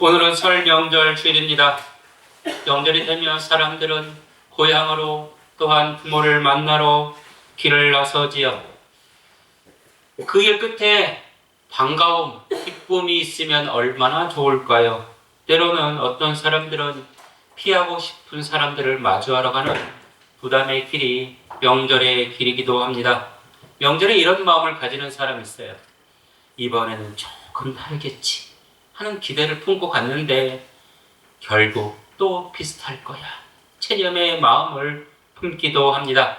오늘은 설 명절 주일입니다. 명절이 되면 사람들은 고향으로 또한 부모를 만나러 길을 나서지요. 그 길 끝에 반가움, 기쁨이 있으면 얼마나 좋을까요? 때로는 어떤 사람들은 피하고 싶은 사람들을 마주하러 가는 부담의 길이 명절의 길이기도 합니다. 명절에 이런 마음을 가지는 사람이 있어요. 이번에는 조금 다르겠지 하는 기대를 품고 갔는데 결국 또 비슷할 거야. 체념의 마음을 품기도 합니다.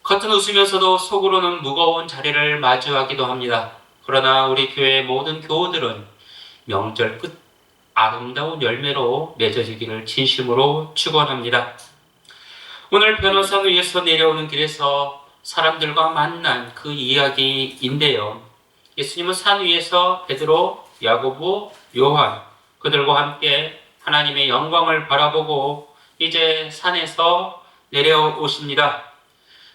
겉은 웃으면서도 속으로는 무거운 자리를 마주하기도 합니다. 그러나 우리 교회의 모든 교우들은 명절 끝 아름다운 열매로 맺어지기를 진심으로 축원합니다. 오늘 변호사 위에서 내려오는 길에서 사람들과 만난 그 이야기인데요. 예수님은 산 위에서 베드로, 야고보, 요한 그들과 함께 하나님의 영광을 바라보고 이제 산에서 내려오십니다.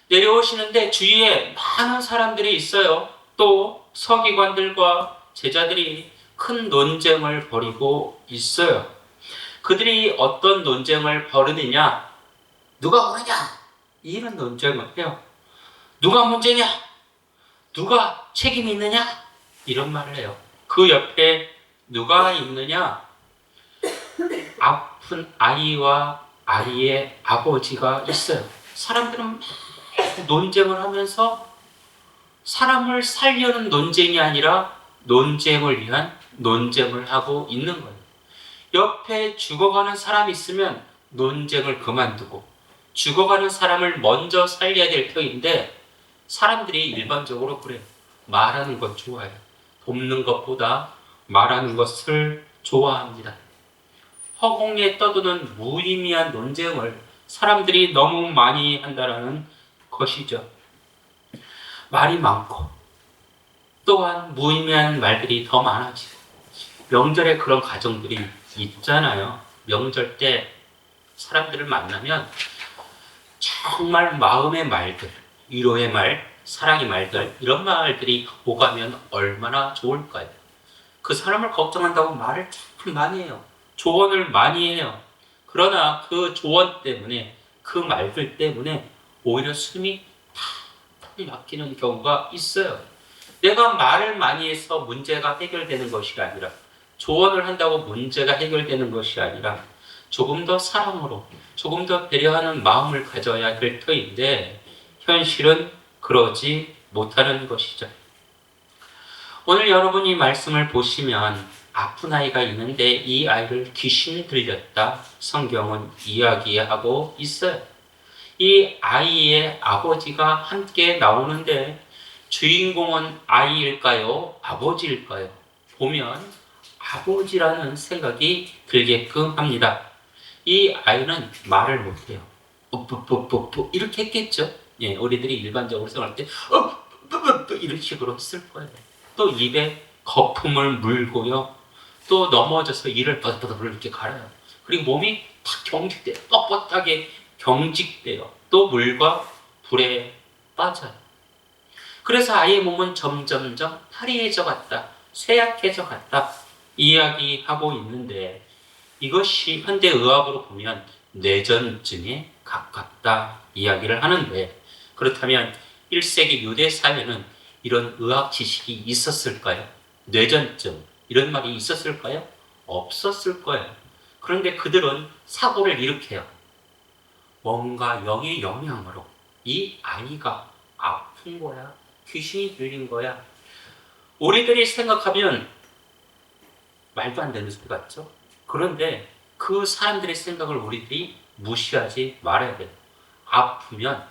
내려오시는데 주위에 많은 사람들이 있어요. 또 서기관들과 제자들이 큰 논쟁을 벌이고 있어요. 그들이 어떤 논쟁을 벌이느냐? 누가 오느냐? 이런 논쟁을 해요. 누가 문제냐? 누가 책임이 있느냐? 이런 말을 해요. 그 옆에 누가 있느냐? 아픈 아이와 아이의 아버지가 있어요. 사람들은 논쟁을 하면서 사람을 살려는 논쟁이 아니라 논쟁을 위한 논쟁을 하고 있는 거예요. 옆에 죽어가는 사람이 있으면 논쟁을 그만두고 죽어가는 사람을 먼저 살려야 될 터인데 사람들이 일반적으로 그래요. 말하는 것 좋아해요. 돕는 것보다 말하는 것을 좋아합니다. 허공에 떠도는 무의미한 논쟁을 사람들이 너무 많이 한다는 것이죠. 말이 많고 또한 무의미한 말들이 더 많아지고 명절에 그런 가정들이 있잖아요. 명절 때 사람들을 만나면 정말 마음의 말들, 위로의 말, 사랑의 말들 이런 말들이 오가면 얼마나 좋을까요? 그 사람을 걱정한다고 말을 참 많이 해요. 조언을 많이 해요. 그러나 그 조언 때문에 그 말들 때문에 오히려 숨이 탁 막히는 경우가 있어요. 내가 말을 많이 해서 문제가 해결되는 것이 아니라 조언을 한다고 문제가 해결되는 것이 아니라 조금 더 사랑으로 조금 더 배려하는 마음을 가져야 될 터인데 현실은 그러지 못하는 것이죠. 오늘 여러분이 말씀을 보시면 아픈 아이가 있는데 이 아이를 귀신이 들렸다 성경은 이야기하고 있어요. 이 아이의 아버지가 함께 나오는데 주인공은 아이일까요? 아버지일까요? 보면 아버지라는 생각이 들게끔 합니다. 이 아이는 말을 못해요. 뿌뿌뿌뿌뿌 이렇게 했겠죠. 예, 우리들이 일반적으로 생각할 때 이런 식으로 했을 거예요. 또 입에 거품을 물고요. 또 넘어져서 이를 버덕버덕 이렇게 갈아요. 그리고 몸이 탁 경직돼요. 뻣뻣하게 경직돼요. 또 물과 불에 빠져요. 그래서 아이의 몸은 점점점 파리해져 갔다. 쇠약해져 갔다. 이야기하고 있는데 이것이 현대의학으로 보면 뇌전증에 가깝다 이야기를 하는데 그렇다면 1세기 유대 사회는 이런 의학 지식이 있었을까요? 뇌전증 이런 말이 있었을까요? 없었을 거예요. 그런데 그들은 사고를 일으켜요. 뭔가 영의 영향으로 이 아이가 아픈 거야. 귀신이 들린 거야. 우리들이 생각하면 말도 안 되는 소리 같죠? 그런데 그 사람들의 생각을 우리들이 무시하지 말아야 돼요. 아프면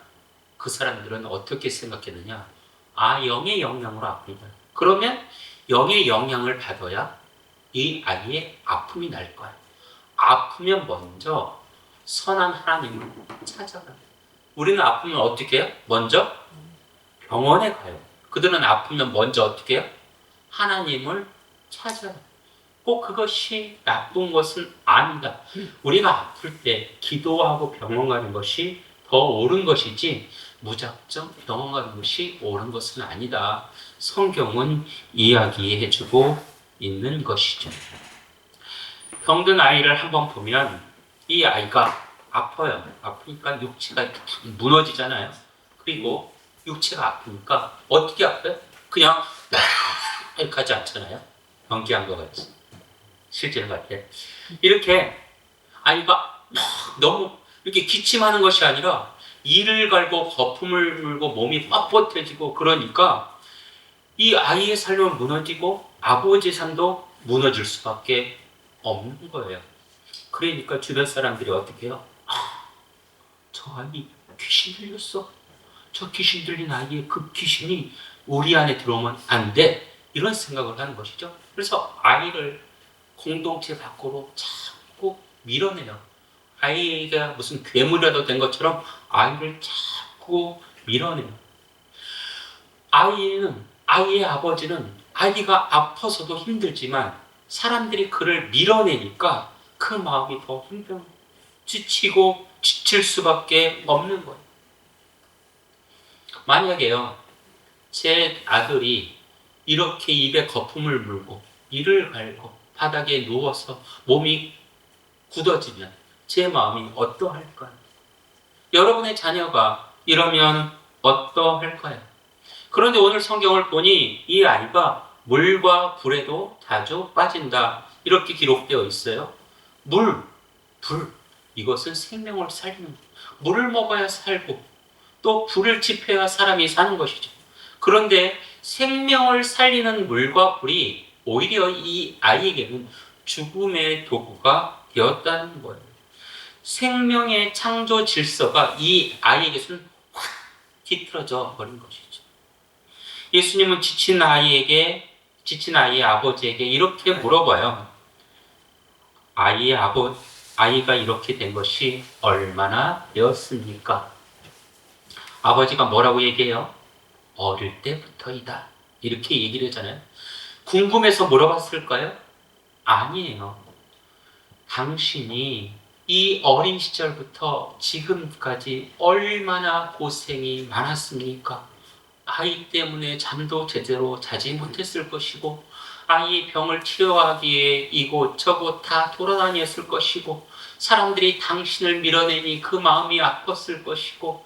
그 사람들은 어떻게 생각했느냐? 아, 영의 영향으로 아픈 거야. 그러면 영의 영향을 받아야 이 아이의 아픔이 날 거야. 아프면 먼저 선한 하나님을 찾아가요. 우리는 아프면 어떻게 해요? 먼저 병원에 가요. 그들은 아프면 먼저 어떻게 해요? 하나님을 찾아요. 꼭 그것이 나쁜 것은 아니다. 우리가 아플 때 기도하고 병원 가는 것이 더 옳은 것이지 무작정 병원 가는 것이 옳은 것은 아니다. 성경은 이야기해주고 있는 것이죠. 병든 아이를 한번 보면 이 아이가 아파요. 아프니까 육체가 이렇게 탁 무너지잖아요. 그리고 육체가 아프니까 어떻게 아파요? 그냥 이렇게 하지 않잖아요. 연기한 것 같이. 실제로 같아. 이렇게 아이가 너무 이렇게 기침하는 것이 아니라 이를 갈고 거품을 물고 몸이 뻣뻣해지고 그러니까 이 아이의 삶은 무너지고 아버지 삶도 무너질 수밖에 없는 거예요. 그러니까 주변 사람들이 어떻게 해요? 저 아이 귀신 들렸어. 저 귀신 들린 아이의 그 귀신이 우리 안에 들어오면 안 돼. 이런 생각을 하는 것이죠. 그래서 아이를 공동체 밖으로 자꾸 밀어내요. 아이가 무슨 괴물이라도 된 것처럼 아이를 자꾸 밀어내요. 아이의 아버지는 아이가 아파서도 힘들지만 사람들이 그를 밀어내니까 그 마음이 더 힘들어. 지치고 지칠 수밖에 없는 거예요. 만약에요, 제 아들이 이렇게 입에 거품을 물고 이를 갈고 바닥에 누워서 몸이 굳어지면 제 마음이 어떠할까요? 여러분의 자녀가 이러면 어떠할까요? 그런데 오늘 성경을 보니 이 아이가 물과 불에도 자주 빠진다. 이렇게 기록되어 있어요. 물, 불, 이것은 생명을 살리는, 물을 먹어야 살고 또 불을 지펴야 사람이 사는 것이죠. 그런데 생명을 살리는 물과 불이 오히려 이 아이에게는 죽음의 도구가 되었다는 거예요. 생명의 창조 질서가 이 아이에게서는 확 뒤틀어져 버린 것이죠. 예수님은 지친 아이의 아버지에게 이렇게 물어봐요. 아이가 이렇게 된 것이 얼마나 되었습니까? 아버지가 뭐라고 얘기해요? 어릴 때부터이다. 이렇게 얘기를 하잖아요. 궁금해서 물어봤을까요? 아니에요. 당신이 이 어린 시절부터 지금까지 얼마나 고생이 많았습니까? 아이 때문에 잠도 제대로 자지 못했을 것이고, 아이의 병을 치료하기 위해 이곳저곳 다 돌아다녔을 것이고, 사람들이 당신을 밀어내니 그 마음이 아팠을 것이고,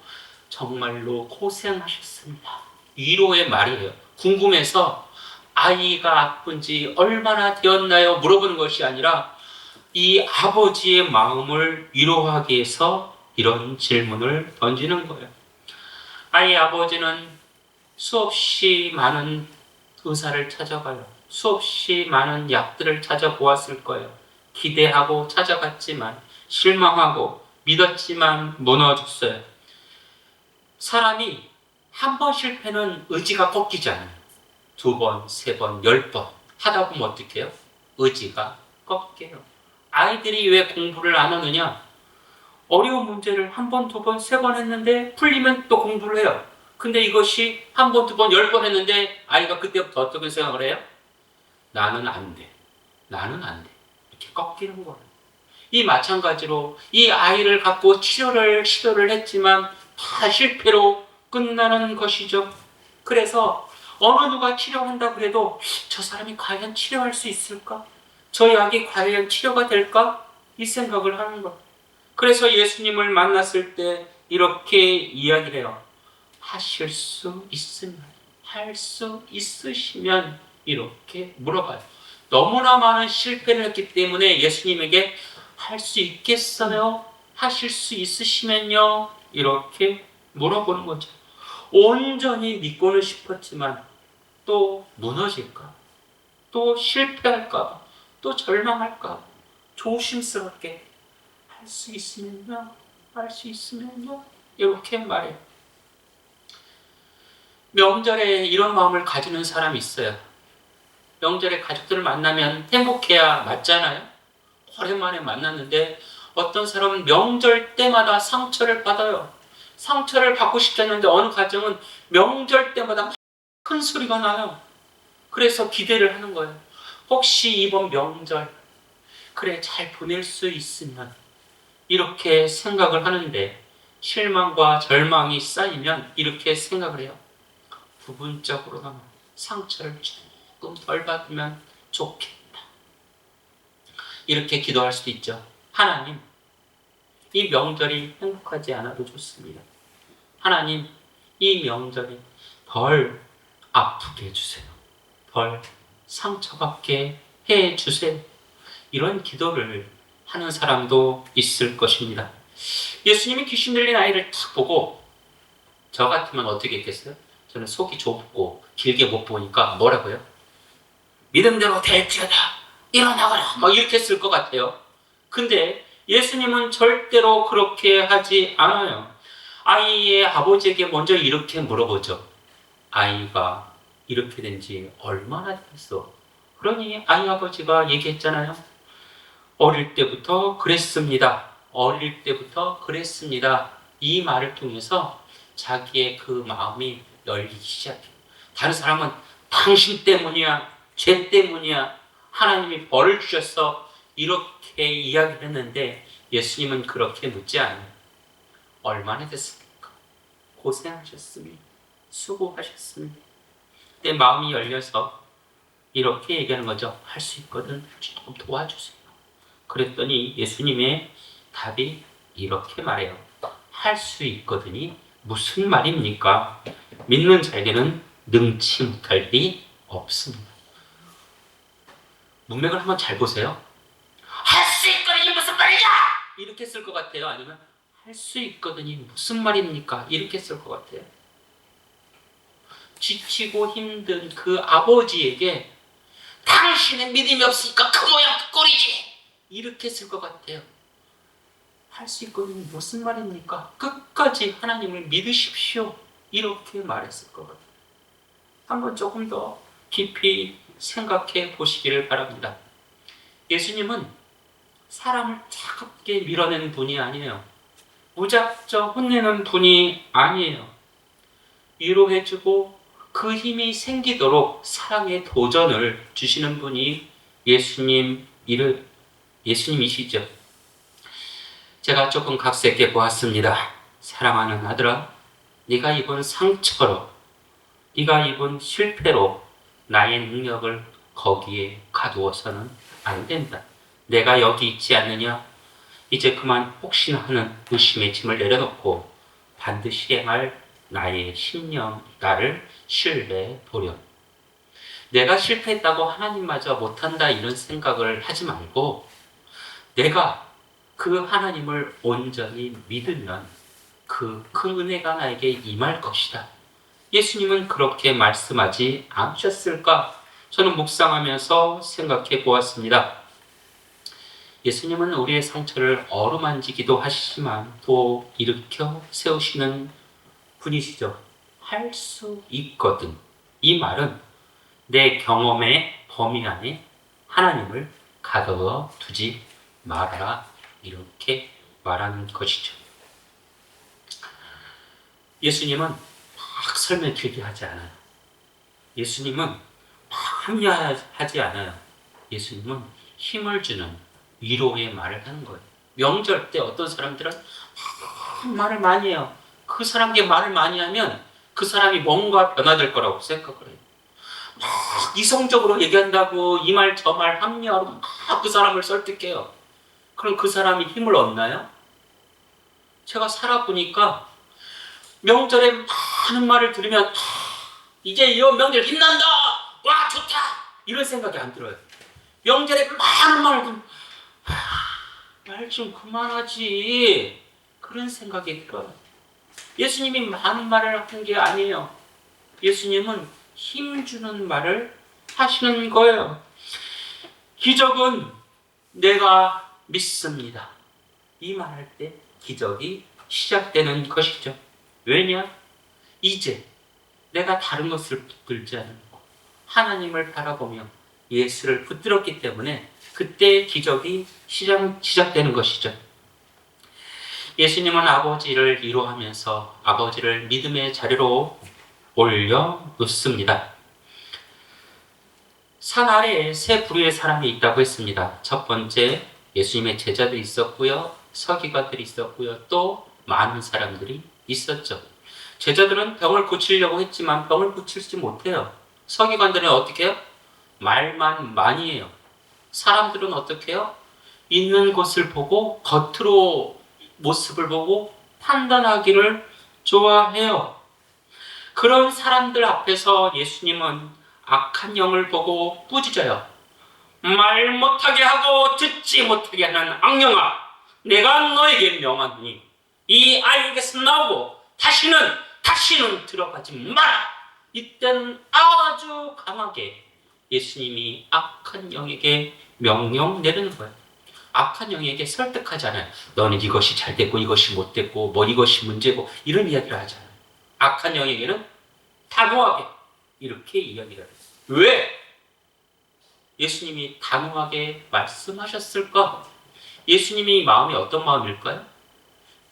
정말로 고생하셨습니다. 위로의 말이에요. 궁금해서 아이가 아픈지 얼마나 되었나요? 물어보는 것이 아니라 이 아버지의 마음을 위로하기 위해서 이런 질문을 던지는 거예요. 아이 아버지는 수없이 많은 의사를 찾아가요. 수없이 많은 약들을 찾아보았을 거예요. 기대하고 찾아갔지만 실망하고 믿었지만 무너졌어요. 사람이 한 번 실패는 의지가 꺾이지 않아요. 2번, 3번, 10번 하다 보면 어떻게 해요? 의지가 꺾여요. 아이들이 왜 공부를 안 하느냐? 어려운 문제를 1번, 2번, 3번 했는데 풀리면 또 공부를 해요. 근데 이것이 1번, 2번, 10번 했는데 아이가 그때부터 어떻게 생각을 해요? 나는 안 돼. 나는 안 돼. 이렇게 꺾이는 거예요. 이 마찬가지로 이 아이를 갖고 시도를 했지만 다 실패로 끝나는 것이죠. 그래서 어느 누가 치료한다고 해도 저 사람이 과연 치료할 수 있을까? 저 약이 과연 치료가 될까? 이 생각을 하는 것. 그래서 예수님을 만났을 때 이렇게 이야기를 해요. 하실 수 있으면, 할 수 있으시면 이렇게 물어봐요. 너무나 많은 실패를 했기 때문에 예수님에게 할 수 있겠어요? 하실 수 있으시면요? 이렇게 물어보는 거죠. 온전히 믿고는 싶었지만 또 무너질까? 또 실패할까? 또 절망할까? 조심스럽게 할 수 있으면요? 할 수 있으면요? 이렇게 말해요. 명절에 이런 마음을 가지는 사람이 있어요. 명절에 가족들을 만나면 행복해야 맞잖아요. 오랜만에 만났는데 어떤 사람은 명절 때마다 상처를 받아요. 상처를 받고 싶지 않는데 어느 가정은 명절 때마다 큰 소리가 나요. 그래서 기대를 하는 거예요. 혹시 이번 명절 그래 잘 보낼 수 있으면 이렇게 생각을 하는데 실망과 절망이 쌓이면 이렇게 생각을 해요. 부분적으로나마 상처를 조금 덜 받으면 좋겠다. 이렇게 기도할 수도 있죠. 하나님, 이 명절이 행복하지 않아도 좋습니다. 하나님, 이 명절이 덜 아프게 해주세요. 덜 상처받게 해주세요. 이런 기도를 하는 사람도 있을 것입니다. 예수님이 귀신 들린 아이를 딱 보고 저 같으면 어떻게 했겠어요? 저는 속이 좁고 길게 못 보니까 뭐라고요? 믿음대로 될지어다 일어나거라 막 이렇게 했을 것 같아요. 근데 예수님은 절대로 그렇게 하지 않아요. 아이의 아버지에게 먼저 이렇게 물어보죠. 아이가 이렇게 된 지 얼마나 됐어? 그러니 아이 아버지가 얘기했잖아요. 어릴 때부터 그랬습니다. 어릴 때부터 그랬습니다. 이 말을 통해서 자기의 그 마음이 열리기 시작해요. 다른 사람은 당신 때문이야, 죄 때문이야, 하나님이 벌을 주셨어 이렇게 이야기를 했는데 예수님은 그렇게 묻지 않아요. 얼마나 됐습니까? 고생하셨습니다. 수고하셨습니다. 내 마음이 열려서 이렇게 얘기하는 거죠. 할 수 있거든. 조금 도와주세요. 그랬더니 예수님의 답이 이렇게 말해요. 할 수 있거든이 무슨 말입니까? 믿는 자에게는 능치 못할 일이 없습니다. 문맥을 한번 잘 보세요. 할 수 있거든이 무슨 말이냐? 이렇게 쓸 것 같아요. 아니면 할 수 있거든이 무슨 말입니까? 이렇게 쓸 것 같아요. 지치고 힘든 그 아버지에게 당신은 믿음이 없으니까 그 모양 그 꼴이지 이렇게 쓸 것 같아요. 할 수 있거든요. 무슨 말입니까? 끝까지 하나님을 믿으십시오. 이렇게 말했을 것 같아요. 한번 조금 더 깊이 생각해 보시기를 바랍니다. 예수님은 사람을 차갑게 밀어내는 분이 아니에요. 무작정 혼내는 분이 아니에요. 위로해주고 그 힘이 생기도록 사랑의 도전을 주시는 분이 예수님이시죠. 제가 조금 각색해 보았습니다. 사랑하는 아들아, 네가 입은 상처로, 네가 입은 실패로 나의 능력을 거기에 가두어서는 안 된다. 내가 여기 있지 않느냐? 이제 그만 혹시나 하는 의심의 짐을 내려놓고 반드시 행할 나의 신령, 나를 신뢰해 보렴. 내가 실패했다고 하나님마저 못한다 이런 생각을 하지 말고 내가 그 하나님을 온전히 믿으면 그 은혜가 나에게 임할 것이다. 예수님은 그렇게 말씀하지 않으셨을까? 저는 묵상하면서 생각해 보았습니다. 예수님은 우리의 상처를 어루만지기도 하시지만 또 일으켜 세우시는 분이시죠. 할 수 있거든. 이 말은 내 경험의 범위 안에 하나님을 가둬 두지 말아라. 이렇게 말하는 것이죠. 예수님은 막 설명 길게 하지 않아요. 예수님은 막 합리화하지 않아요. 예수님은 힘을 주는 위로의 말을 하는 거예요. 명절 때 어떤 사람들은 말을 많이 해요. 그 사람에게 말을 많이 하면 그 사람이 뭔가 변화될 거라고 생각을 해요. 막 이성적으로 얘기한다고 이 말 저 말 합리화로 막 그 사람을 설득해요. 그럼 그 사람이 힘을 얻나요? 제가 살아보니까 명절에 많은 말을 들으면 이제 이 명절 힘난다! 와 좋다! 이런 생각이 안 들어요. 명절에 많은 말을 들으면 말 좀 그만하지 그런 생각이 들어요. 예수님이 많은 말을 한 게 아니에요. 예수님은 힘주는 말을 하시는 거예요. 기적은 내가 믿습니다. 이 말할 때 기적이 시작되는 것이죠. 왜냐? 이제 내가 다른 것을 붙들지 않고 하나님을 바라보며 예수를 붙들었기 때문에 그때 기적이 시작되는 것이죠. 예수님은 아버지를 위로하면서 아버지를 믿음의 자리로 올려놓습니다. 산 아래에 세 부류의 사람이 있다고 했습니다. 첫 번째, 예수님의 제자들이 있었고요. 서기관들이 있었고요. 또 많은 사람들이 있었죠. 제자들은 병을 고치려고 했지만 병을 고치지 못해요. 서기관들은 어떻게 해요? 말만 많이 해요. 사람들은 어떻게 해요? 있는 것을 보고 겉으로 모습을 보고 판단하기를 좋아해요. 그런 사람들 앞에서 예수님은 악한 영을 보고 꾸짖어요. 말 못하게 하고 듣지 못하게 하는 악령아, 내가 너에게 명하노니 이 아이에게서 나오고 다시는 들어가지 마라. 이때는 아주 강하게 예수님이 악한 영에게 명령 내리는 거예요. 악한 영에게 설득하지 않아요. 너는 이것이 잘 됐고 이것이 못 됐고 뭐 이것이 문제고 이런 이야기를 하지 않아요. 악한 영에게는 단호하게 이렇게 이야기를 해요. 왜 예수님이 단호하게 말씀하셨을까? 예수님의 마음이 어떤 마음일까요?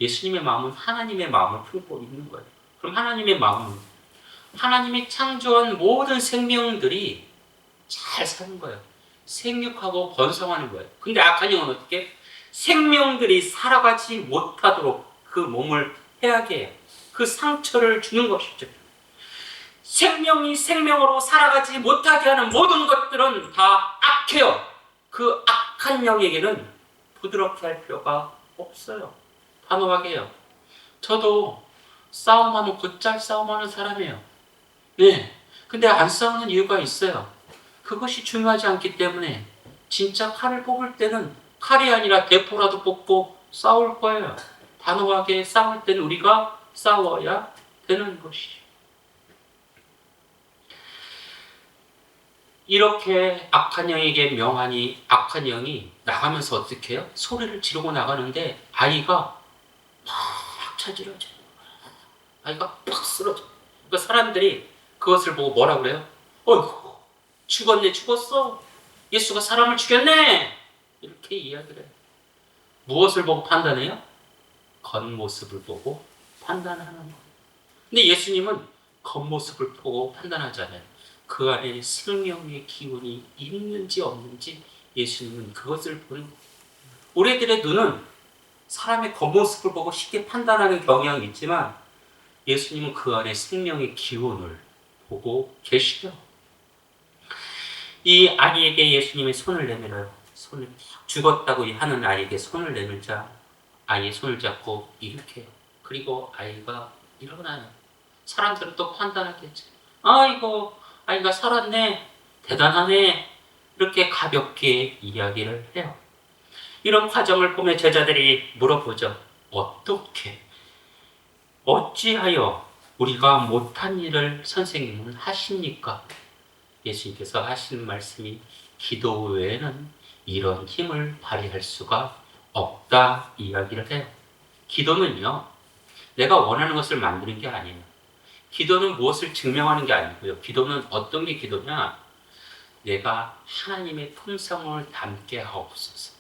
예수님의 마음은 하나님의 마음을 품고 있는 거예요. 그럼 하나님의 마음은 하나님이 창조한 모든 생명들이 잘 사는 거예요. 생육하고 번성하는 거예요. 근데 악한 영은 어떻게? 생명들이 살아가지 못하도록 그 몸을 해하게 해요. 그 상처를 주는 것이죠. 생명이 생명으로 살아가지 못하게 하는 모든 것들은 다 악해요. 그 악한 영에게는 부드럽게 할 필요가 없어요. 단호하게 해요. 저도 싸움하면 곧잘 싸움하는 사람이에요. 네. 근데 안 싸우는 이유가 있어요. 그것이 중요하지 않기 때문에 진짜 칼을 뽑을 때는 칼이 아니라 대포라도 뽑고 싸울 거예요. 단호하게 싸울 때는 우리가 싸워야 되는 것이죠. 이렇게 악한 영에게 명하니 악한 영이 나가면서 어떻게 해요? 소리를 지르고 나가는데 아이가 막 차지러져요. 아이가 팍 쓰러져. 그러니까 사람들이 그것을 보고 뭐라 그래요? 어이구, 죽었네, 죽었어. 예수가 사람을 죽였네. 이렇게 이야기를 해요. 무엇을 보고 판단해요? 겉모습을 보고 판단하는 거예요. 근데 예수님은 겉모습을 보고 판단하지 않아요. 그 안에 생명의 기운이 있는지 없는지 예수님은 그것을 보는 거예요. 우리들의 눈은 사람의 겉모습을 보고 쉽게 판단하는 경향이 있지만 예수님은 그 안에 생명의 기운을 보고 계시죠. 이 아이에게 예수님이 손을 내밀어요. 손을 죽었다고 하는 아이에게 손을 내밀자 아이의 손을 잡고 일으켜요. 그리고 아이가 일어나요. 사람들은 또 판단하겠죠. 아이고, 아이가 살았네. 대단하네. 이렇게 가볍게 이야기를 해요. 이런 과정을 보며 제자들이 물어보죠. 어떻게? 어찌하여 우리가 못한 일을 선생님은 하십니까? 예수님께서 하시는 말씀이 기도 외에는 이런 힘을 발휘할 수가 없다 이야기를 해요. 기도는요, 내가 원하는 것을 만드는 게 아니에요. 기도는 무엇을 증명하는 게 아니고요. 기도는 어떤 게 기도냐? 내가 하나님의 품성을 담게 하옵소서.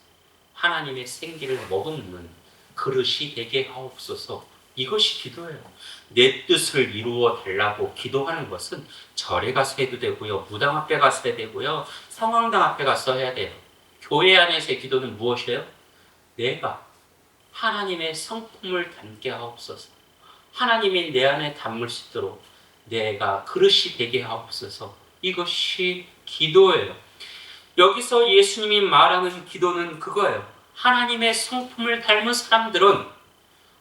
하나님의 생기를 머금는 그릇이 되게 하옵소서. 이것이 기도예요. 내 뜻을 이루어 달라고 기도하는 것은 절에 가서 해도 되고요. 무당 앞에 가서 해도 되고요. 성황당 앞에 가서 해야 돼요. 교회 안에서의 기도는 무엇이에요? 내가 하나님의 성품을 담게 하옵소서. 하나님이 내 안에 담을 수 있도록 내가 그릇이 되게 하옵소서. 이것이 기도예요. 여기서 예수님이 말하는 기도는 그거예요. 하나님의 성품을 닮은 사람들은,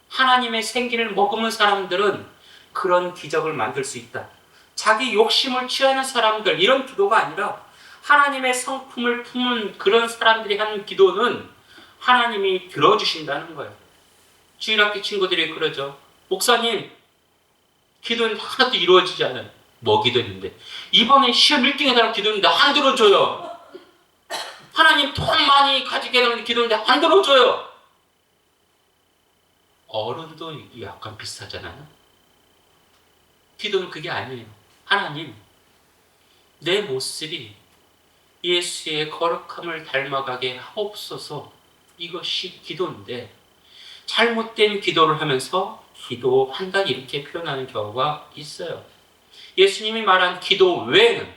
하나님의 생기를 머금은 사람들은 그런 기적을 만들 수 있다. 자기 욕심을 취하는 사람들, 이런 기도가 아니라 하나님의 성품을 품은 그런 사람들이 하는 기도는 하나님이 들어주신다는 거예요. 주일학교 친구들이 그러죠. 목사님, 기도는 하나도 이루어지지 않아요. 뭐 기도했는데? 이번에 시험 1등 해달라고 기도했는데 안 들어줘요. 하나님 돈 많이 가지게 해달라고 기도했는데 안 들어줘요. 어른도 약간 비슷하잖아요. 기도는 그게 아니에요. 하나님, 내 모습이 예수의 거룩함을 닮아가게 하옵소서. 이것이 기도인데 잘못된 기도를 하면서 기도한다 이렇게 표현하는 경우가 있어요. 예수님이 말한 기도 외에는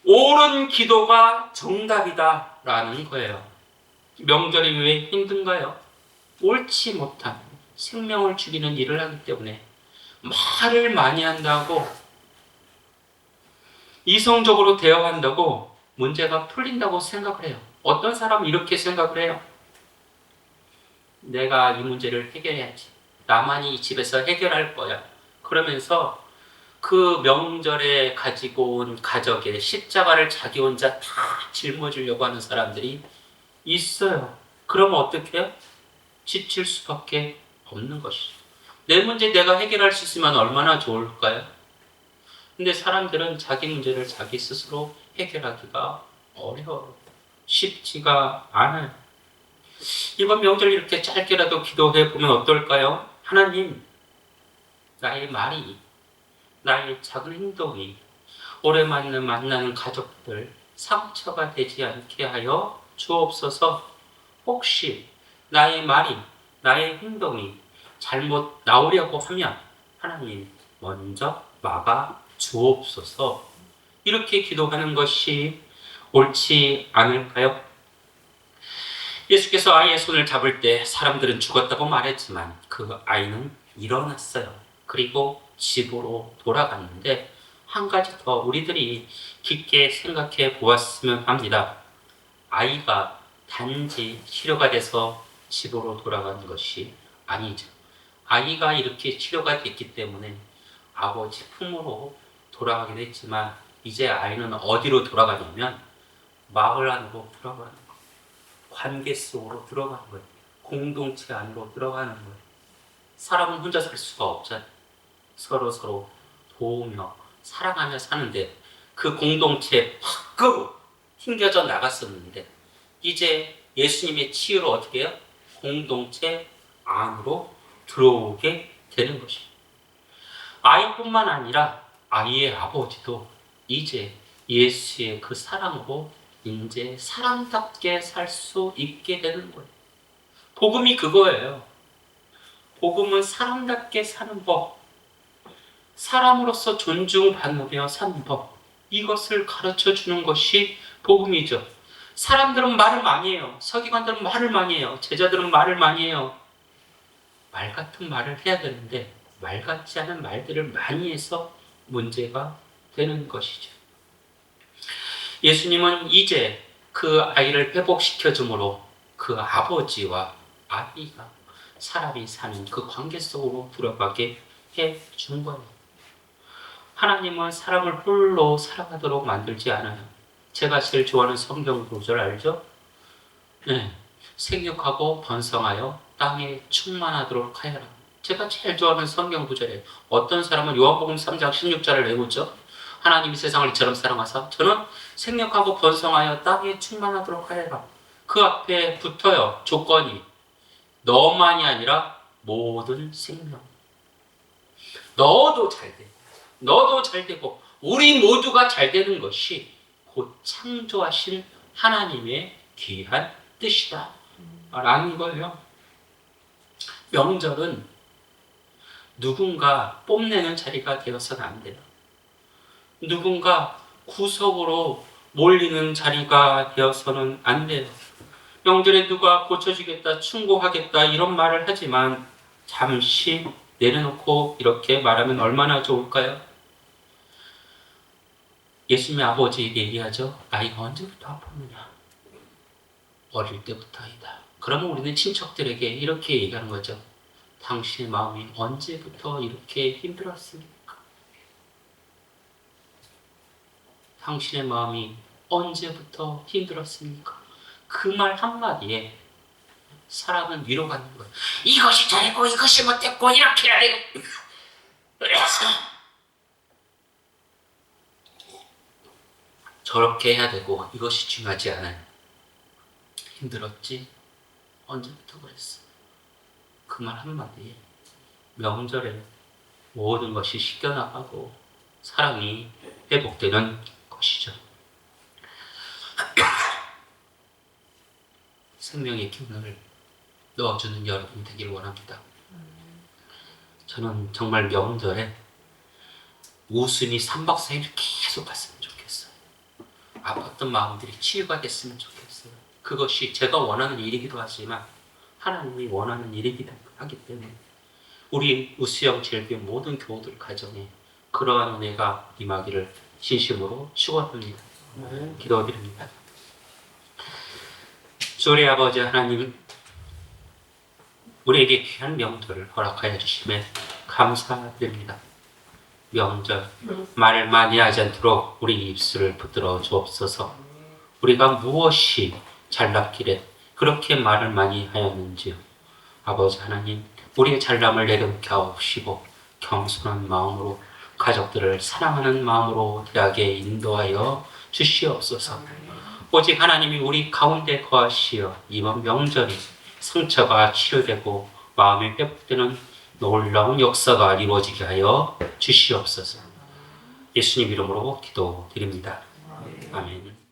옳은 기도가 정답이다라는 거예요. 명절이 왜 힘든가요? 옳지 못한 생명을 죽이는 일을 하기 때문에 말을 많이 한다고 이성적으로 대화한다고 문제가 풀린다고 생각을 해요. 어떤 사람은 이렇게 생각을 해요. 내가 이 문제를 해결해야지. 나만이 이 집에서 해결할 거야. 그러면서 그 명절에 가지고 온 가족의 십자가를 자기 혼자 다 짊어지려고 하는 사람들이 있어요. 그러면 어떻게 해요? 지칠 수밖에 없는 것이죠. 내 문제 내가 해결할 수 있으면 얼마나 좋을까요? 근데 사람들은 자기 문제를 자기 스스로 해결하기가 어려워요. 쉽지가 않아요. 이번 명절 이렇게 짧게라도 기도해 보면 어떨까요? 하나님, 나의 말이, 나의 작은 행동이 오랜만에 만나는 가족들 상처가 되지 않게 하여 주옵소서. 혹시 나의 말이, 나의 행동이 잘못 나오려고 하면 하나님 먼저 막아 주옵소서. 이렇게 기도하는 것이 옳지 않을까요? 예수께서 아이의 손을 잡을 때 사람들은 죽었다고 말했지만 그 아이는 일어났어요. 그리고 집으로 돌아갔는데 한 가지 더 우리들이 깊게 생각해 보았으면 합니다. 아이가 단지 치료가 돼서 집으로 돌아가는 것이 아니죠. 아이가 이렇게 치료가 됐기 때문에 아버지 품으로 돌아가기도 했지만 이제 아이는 어디로 돌아가냐면 마을 안으로 들어가는 거예요. 관계 속으로 들어가는 거예요. 공동체 안으로 들어가는 거예요. 사람은 혼자 살 수가 없잖아요. 서로 도우며 사랑하며 사는데 그 공동체 밖으로 튕겨져 나갔었는데 이제 예수님의 치유로 어떻게 해요? 공동체 안으로 들어오게 되는 것이죠. 아이뿐만 아니라 아이의 아버지도 이제 예수의 그 사랑으로 이제 사람답게 살 수 있게 되는 거예요. 복음이 그거예요. 복음은 사람답게 사는 법, 사람으로서 존중받으며 사는 법, 이것을 가르쳐 주는 것이 복음이죠. 사람들은 말을 많이 해요. 서기관들은 말을 많이 해요. 제자들은 말을 많이 해요. 말 같은 말을 해야 되는데 말 같지 않은 말들을 많이 해서 문제가 되는 것이죠. 예수님은 이제 그 아이를 회복시켜 줌으로 그 아버지와 아이가 사람이 사는 그 관계 속으로 들어가게 해 준 거예요. 하나님은 사람을 홀로 살아가도록 만들지 않아요. 제가 제일 좋아하는 성경 구절 알죠? 네. 생육하고 번성하여 땅에 충만하도록 하여라. 제가 제일 좋아하는 성경 구절이에요. 어떤 사람은 요한복음 3장 16절을 외우죠. 하나님이 세상을 이처럼 사랑하사 저는 생육하고 번성하여 땅에 충만하도록 하여라. 그 앞에 붙어요. 조건이. 너만이 아니라 모든 생명. 너도 잘 되고 너도 잘 되고 우리 모두가 잘 되는 것이 곧 창조하신 하나님의 귀한 뜻이다 라는 거예요. 명절은 누군가 뽐내는 자리가 되어서는 안 돼요. 누군가 구석으로 몰리는 자리가 되어서는 안 돼요. 명절에 누가 고쳐주겠다, 충고하겠다 이런 말을 하지만 잠시 내려놓고 이렇게 말하면 얼마나 좋을까요? 예수님의 아버지에게 얘기하죠. 나이가 언제부터 아팠느냐? 어릴 때부터이다. 그러면 우리는 친척들에게 이렇게 얘기하는 거죠. 당신의 마음이 언제부터 이렇게 힘들었습니까? 당신의 마음이 언제부터 힘들었습니까? 그 말 한마디에 사람은 위로받는 거예요. 이것이 잘했고 이것이 못했고 이렇게 해야 되고 저렇게 해야 되고 이것이 중요하지 않아요. 힘들었지? 언제부터 그랬어? 그 말 한마디에 명절에 모든 것이 씻겨나가고 사랑이 회복되는 것이죠. 생명의 기운을 넣어주는 여러분이 되길 원합니다. 저는 정말 명절에 웃음이 3박 4일 계속 갔으면 좋겠어요. 아팠던 마음들이 치유가 됐으면 좋겠어요. 그것이 제가 원하는 일이기도 하지만 하나님이 원하는 일이기도 하기 때문에 우리 우수영 제일교회 모든 교우들 가정에 그러한 은혜가 임하기를 진심으로 축원합니다. 기도드립니다. 주의 아버지 하나님, 우리에게 귀한 명절을 허락하여 주심에 감사드립니다. 명절, 말을 많이 하지 않도록 우리 입술을 붙들어 주옵소서. 우리가 무엇이 잘났기래 그렇게 말을 많이 하였는지요. 아버지 하나님, 우리의 잘남을 내려놓게 하옵시고 겸손한 마음으로 가족들을 사랑하는 마음으로 대하게 인도하여 주시옵소서. 오직 하나님이 우리 가운데 거하시어 이번 명절이 상처가 치료되고 마음이 회복되는 놀라운 역사가 이루어지게 하여 주시옵소서. 예수님 이름으로 기도드립니다. 아멘.